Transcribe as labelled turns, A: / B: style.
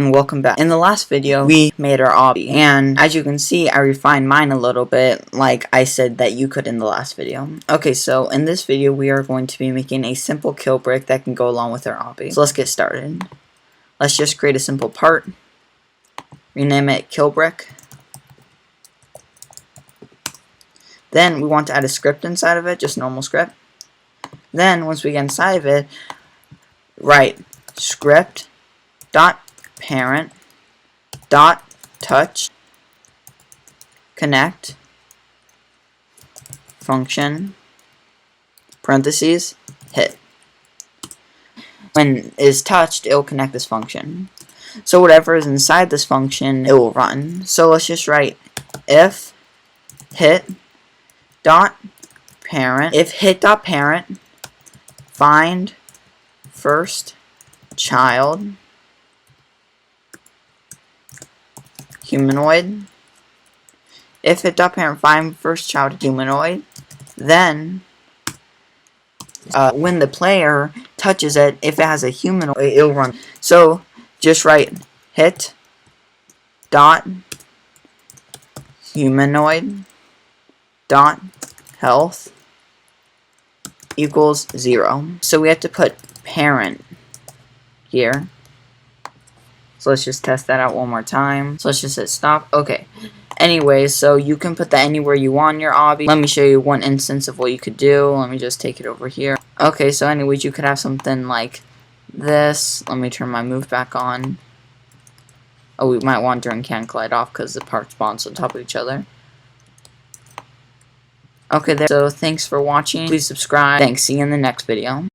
A: and welcome back. In the last video, we made our obby, and as you can see, I refined mine a little bit, like I said that you could in the last video. Okay, so in this video, we are going to be making a simple kill brick that can go along with our obby. So let's get started. Let's just create a simple part, rename it kill brick. Then we want to add a script inside of it, just normal script. Then once we get inside of it, write script dot parent dot touch connect function parentheses hit. When it is touched, it will connect this function. So whatever is inside this function, it will run. So let's just write if hit dot parent, if hit dot parent find first child humanoid. If hit dot parent find first child humanoid, then when the player touches it, if it has a humanoid, it'll run. So just write hit dot humanoid dot health equals 0. So we have to put parent here. So let's just test that out one more time. So let's just hit stop. Okay. Anyway, so you can put that anywhere you want in your obby. Let me show you one instance of what you could do. Let me just take it over here. Okay, so anyways, you could have something like this. Let me turn my move back on. Oh, we might want during can collide off because the parts bounce on top of each other. Okay, there. So thanks for watching. Please subscribe. Thanks. See you in the next video.